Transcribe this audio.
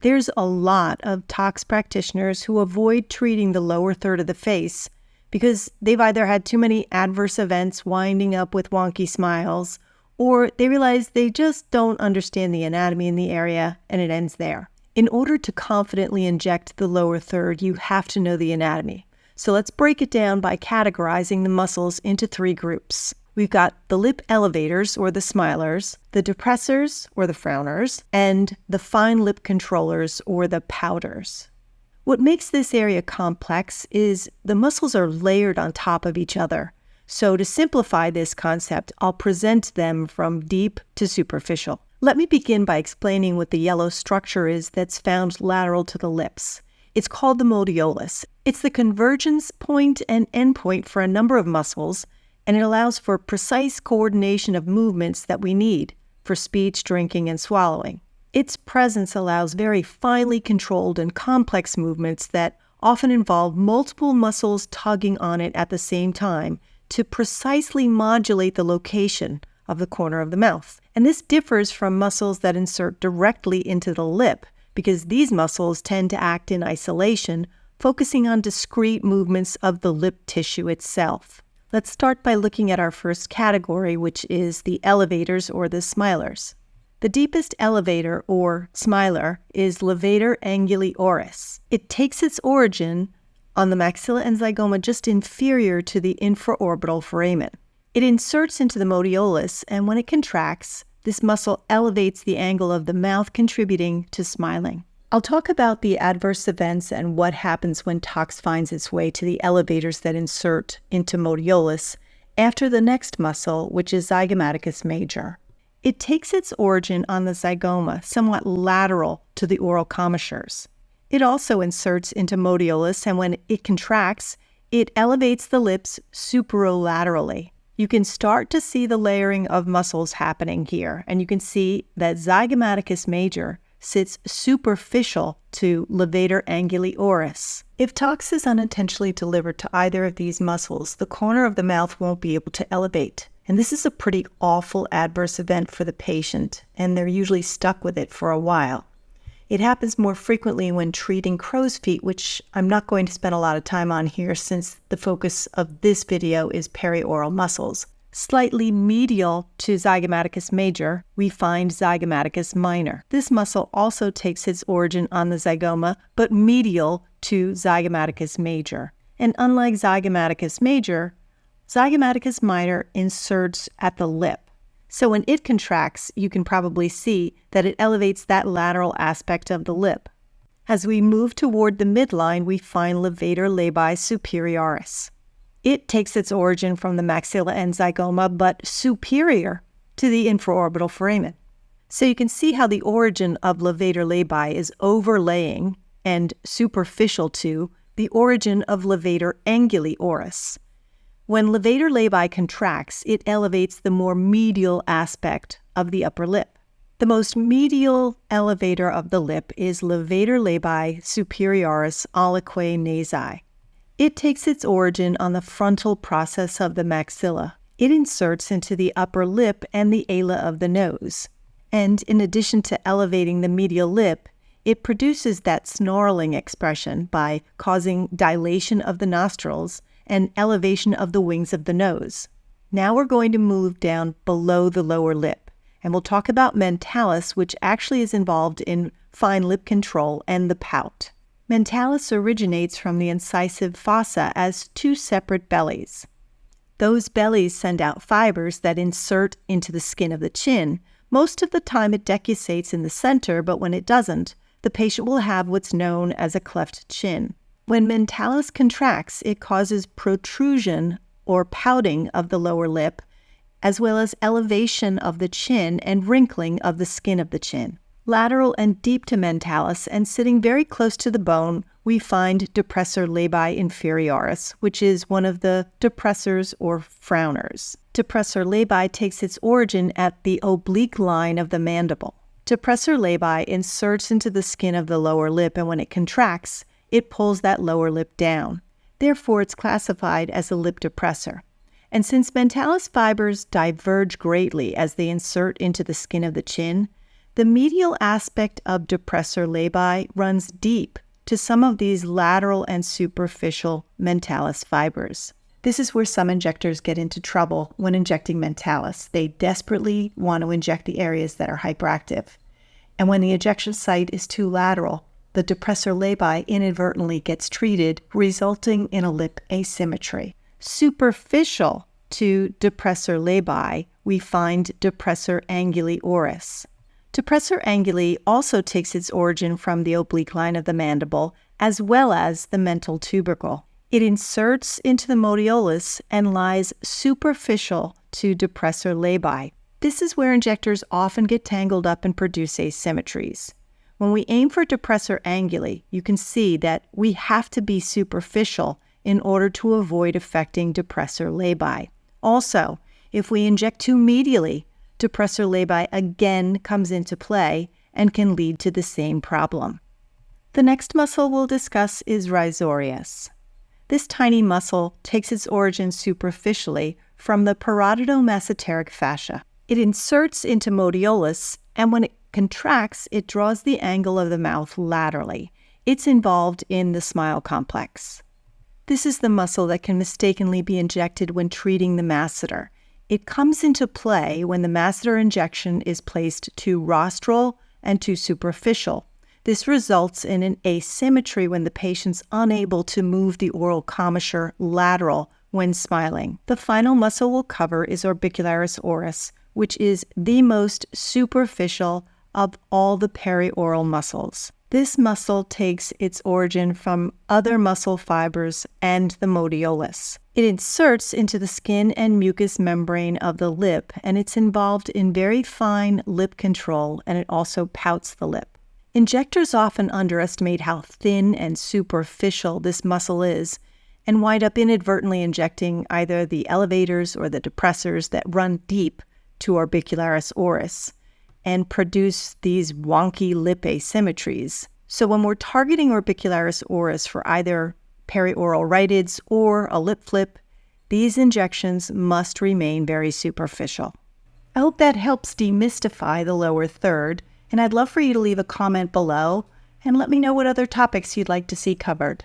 There's a lot of tox practitioners who avoid treating the lower third of the face because they've either had too many adverse events winding up with wonky smiles, or they realize they just don't understand the anatomy in the area and it ends there. In order to confidently inject the lower third, you have to know the anatomy. So let's break it down by categorizing the muscles into 3 groups. We've got the lip elevators, or the smilers, the depressors, or the frowners, and the fine lip controllers, or the pouters. What makes this area complex is the muscles are layered on top of each other. So to simplify this concept, I'll present them from deep to superficial. Let me begin by explaining what the yellow structure is that's found lateral to the lips. It's called the modiolus. It's the convergence point and endpoint for a number of muscles, and it allows for precise coordination of movements that we need for speech, drinking, and swallowing. Its presence allows very finely controlled and complex movements that often involve multiple muscles tugging on it at the same time to precisely modulate the location of the corner of the mouth. And this differs from muscles that insert directly into the lip because these muscles tend to act in isolation, focusing on discrete movements of the lip tissue itself. Let's start by looking at our first category, which is the elevators or the smilers. The deepest elevator, or smiler, is levator anguli oris. It takes its origin on the maxilla and zygoma just inferior to the infraorbital foramen. It inserts into the modiolus, and when it contracts, this muscle elevates the angle of the mouth, contributing to smiling. I'll talk about the adverse events and what happens when tox finds its way to the elevators that insert into modiolus after the next muscle, which is zygomaticus major. It takes its origin on the zygoma, somewhat lateral to the oral commissures. It also inserts into modiolus, and when it contracts, it elevates the lips superolaterally. You can start to see the layering of muscles happening here, and you can see that zygomaticus major sits superficial to levator anguli oris. If tox is unintentionally delivered to either of these muscles, the corner of the mouth won't be able to elevate. And this is a pretty awful adverse event for the patient, and they're usually stuck with it for a while. It happens more frequently when treating crow's feet, which I'm not going to spend a lot of time on here since the focus of this video is perioral muscles. Slightly medial to zygomaticus major, we find zygomaticus minor. This muscle also takes its origin on the zygoma, but medial to zygomaticus major. And unlike zygomaticus major, zygomaticus minor inserts at the lip. So when it contracts, you can probably see that it elevates that lateral aspect of the lip. As we move toward the midline, we find levator labii superioris. It takes its origin from the maxilla and zygoma, but superior to the infraorbital foramen. So you can see how the origin of levator labii is overlaying and superficial to the origin of levator anguli oris. When levator labii contracts, it elevates the more medial aspect of the upper lip. The most medial elevator of the lip is levator labii superioris aliquae nasi. It takes its origin on the frontal process of the maxilla. It inserts into the upper lip and the ala of the nose. And in addition to elevating the medial lip, it produces that snarling expression by causing dilation of the nostrils and elevation of the wings of the nose. Now we're going to move down below the lower lip, and we'll talk about mentalis, which actually is involved in fine lip control and the pout. Mentalis originates from the incisive fossa as 2 separate bellies. Those bellies send out fibers that insert into the skin of the chin. Most of the time it decussates in the center, but when it doesn't, the patient will have what's known as a cleft chin. When mentalis contracts, it causes protrusion or pouting of the lower lip, as well as elevation of the chin and wrinkling of the skin of the chin. Lateral and deep to mentalis, and sitting very close to the bone, we find depressor labii inferioris, which is one of the depressors or frowners. Depressor labii takes its origin at the oblique line of the mandible. Depressor labii inserts into the skin of the lower lip, and when it contracts, it pulls that lower lip down. Therefore, it's classified as a lip depressor. And since mentalis fibers diverge greatly as they insert into the skin of the chin, The medial aspect of depressor labii runs deep to some of these lateral and superficial mentalis fibers. This is where some injectors get into trouble when injecting Mentalis. They desperately want to inject the areas that are hyperactive. And when the injection site is too lateral, the depressor labii inadvertently gets treated, resulting in a lip asymmetry. Superficial to depressor labii, we find depressor anguli oris. Depressor anguli also takes its origin from the oblique line of the mandible, as well as the mental tubercle. It inserts into the modiolus and lies superficial to depressor labii. This is where injectors often get tangled up and produce asymmetries. When we aim for depressor anguli, you can see that we have to be superficial in order to avoid affecting depressor labii. Also, if we inject too medially, depressor labii again comes into play and can lead to the same problem. The next muscle we'll discuss is risorius. This tiny muscle takes its origin superficially from the parotid-mesenteric fascia. It inserts into modiolus, and when it contracts, it draws the angle of the mouth laterally. It's involved in the smile complex. This is the muscle that can mistakenly be injected when treating the masseter. It comes into play when the masseter injection is placed too rostral and too superficial. This results in an asymmetry when the patient's unable to move the oral commissure lateral when smiling. The final muscle we'll cover is Orbicularis oris, which is the most superficial of all the perioral muscles. This muscle takes its origin from other muscle fibers and the modiolus. It inserts into the skin and mucous membrane of the lip, and it's involved in very fine lip control, and it also pouts the lip. Injectors often underestimate how thin and superficial this muscle is and wind up inadvertently injecting either the elevators or the depressors that run deep to Orbicularis oris and produce these wonky lip asymmetries. So when we're targeting Orbicularis oris for either perioral rhytids or a lip flip, these injections must remain very superficial. I hope that helps demystify the lower third, and I'd love for you to leave a comment below and let me know what other topics you'd like to see covered.